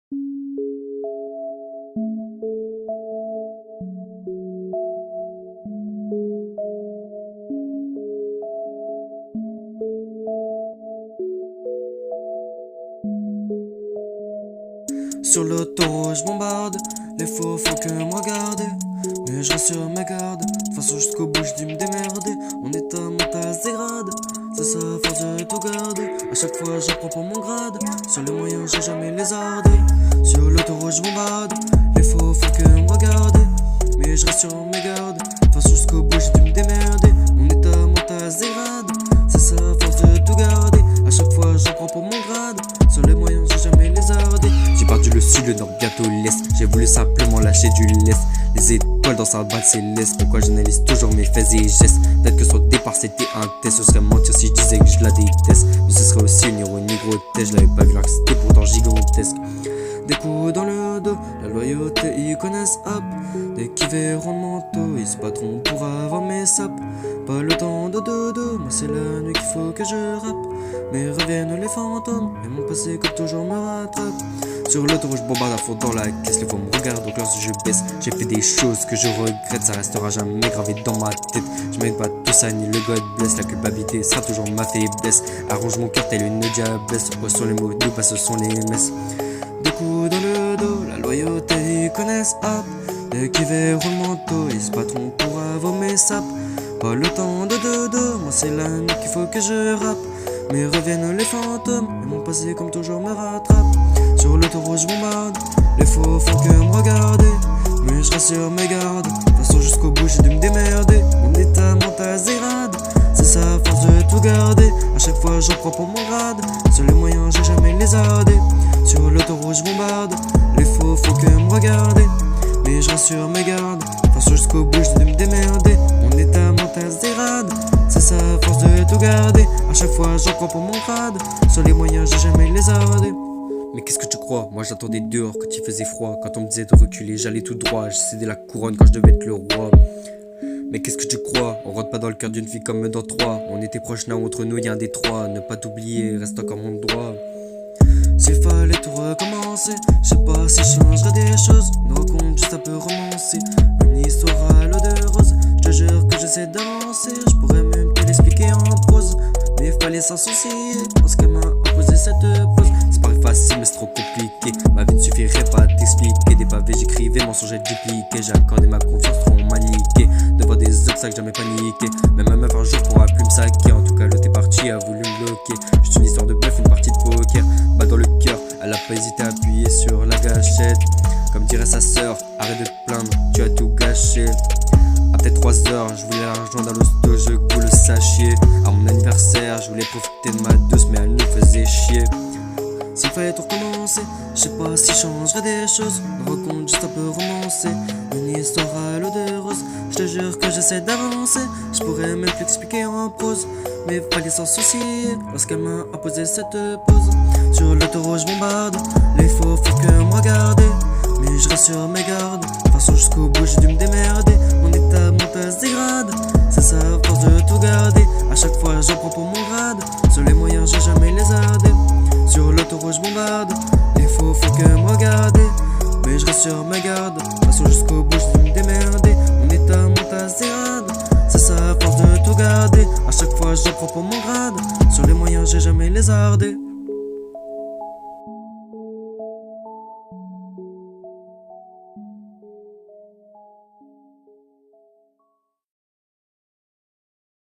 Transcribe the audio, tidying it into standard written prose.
Sur l'autoroute je bombarde, les faux faut que me regarder. Mais je reste sur mes gardes, de toute façon jusqu'au bout je dis me démerder. Mon état mental se dégrade, c'est ça force de tout garder. A chaque fois j'apprends pour mon grade, sur les moyens j'ai jamais lézardé. Sur l'autoroute je bombarde, les faux faut que me regarder. Mais je reste sur mes gardes, de toute façon jusqu'au bout je dis me démerder. Mon état mental se dégrade, c'est ça force de tout garder. A chaque fois j'apprends pour mon grade, sur les moyens j'ai jamais lézardé. J'ai perdu le sud, le nord, bientôt l'est. J'ai voulu simplement lâcher du lest. Les étoiles dans sa balle céleste. Pourquoi j'analyse toujours mes faits et gestes? Peut-être que son départ c'était un test. Ce serait mentir si je disais que je la déteste. Mais ce serait aussi une ironie grotesque. Je l'avais pas vu là que c'était pourtant gigantesque. Des coups dans le dos, la loyauté ils connaissent hop. Dès qu'ils verront le manteau, ils se battront pour avoir mes sapes. Pas le temps de dodo, moi c'est la nuit qu'il faut que je rappe. Mais reviennent les fantômes, et mon passé comme toujours me rattrape. Sur l'autoroute je bombarde à fond dans la caisse. Les fois me regardent donc lorsque je baisse. J'ai fait des choses que je regrette, ça restera jamais gravé dans ma tête. Je mérite pas tout ça ni le God bless. La culpabilité sera toujours ma faiblesse. Arrange mon cœur tel une diablesse. Ce sont les mots doux, pas ce sont les messes. Des coups dans le dos, la loyauté ils connaissent hop. Dès qu'ils verront le manteau, ils se battront pour avoir mes sapes. Pas le temps de dodo, moi c'est la nuit qu'il faut que je rappe. Mais reviennent les fantômes, et mon passé comme toujours me rattrape. Sur l'autoroute je bombarde, les faux font que me regarder. Mais je reste sur mes gardes, de toute façon jusqu'au bout j'ai dû me démerder. Mon état mental se dégrade, c'est ça force de tout garder. A chaque fois j'en prends pour mon grade, sur les moyens j'ai jamais lézardé. Sur l'autoroute je bombarde, les faux font que me regarder. Mais je reste sur mes gardes, de toute façon jusqu'au bout j'ai dû me démerder. Mon état mental se dégrade, c'est ça force de tout garder. A chaque fois j'en prends pour mon grade, sur les moyens j'ai jamais lézardé. Mais qu'est-ce que tu crois? Moi j'attendais dehors quand il faisait froid. Quand on me disait de reculer j'allais tout droit. J'ai cédé la couronne quand je devais être le roi. Mais qu'est-ce que tu crois? On rentre pas dans le cœur d'une fille comme dans trois. On était proches là, entre nous y'a un détroit. Ne pas t'oublier, reste encore mon droit. S'il fallait tout recommencer, je sais pas si je changerais des choses. Une rencontre juste un peu romancée, une histoire à l'eau de rose. Je te jure que j'essaie d'avancer, je pourrais même te l'expliquer en prose. Mais fallait s'en soucier, parce qu'elle m'a imposé cette pose. C'est pas facile mais c'est trop compliqué, ma vie ne suffirait pas à t'expliquer. Des pavés j'écrivais, mensonges dupliqués. J'ai accordé ma confiance trop maniquée, devant des obstacles jamais paniqué. Même ma meuf un jour pourra plus me saquer. En tout cas l'autre est parti, a voulu me bloquer. Juste une histoire de bluff, une partie de poker. Balle dans le cœur, elle a pas hésité à appuyer sur la gâchette. Comme dirait sa sœur, arrête de te plaindre, tu as tout gâché. À peut-être 3 heures, je voulais l'argent dans l'hosto, je que vous le sachiez. À mon anniversaire, je voulais profiter de ma douce, mais elle nous faisait chier. S'il fallait tout recommencer, je sais pas si je changerais des choses. Une rencontre juste un peu romancée, une histoire à l'eau de rose. Je te jure que j'essaie d'avancer, je pourrais même plus expliquer en prose. Mais fallait s'en soucier, lorsqu'elle m'a imposé cette pose. Sur l'autoroute je bombarde, les faux faut que me regarder. Mais je reste sur mes gardes, de toute façon jusqu'au bout j'ai dû me démerder. Mon état mental se dégrade, c'est ça force de tout garder. A chaque fois j'en prends pour mon grade, sur les moyens j'ai jamais lézardé. Sur l'autoroute je bombarde, les faux faut que me regarder. Mais je reste sur mes gardes, de toute façon jusqu'au bout j'ai dû me démerder. Mon état mental se dégrade, c'est ça force de tout garder. A chaque fois j'en prends pour mon grade, sur les moyens j'ai jamais lézardé.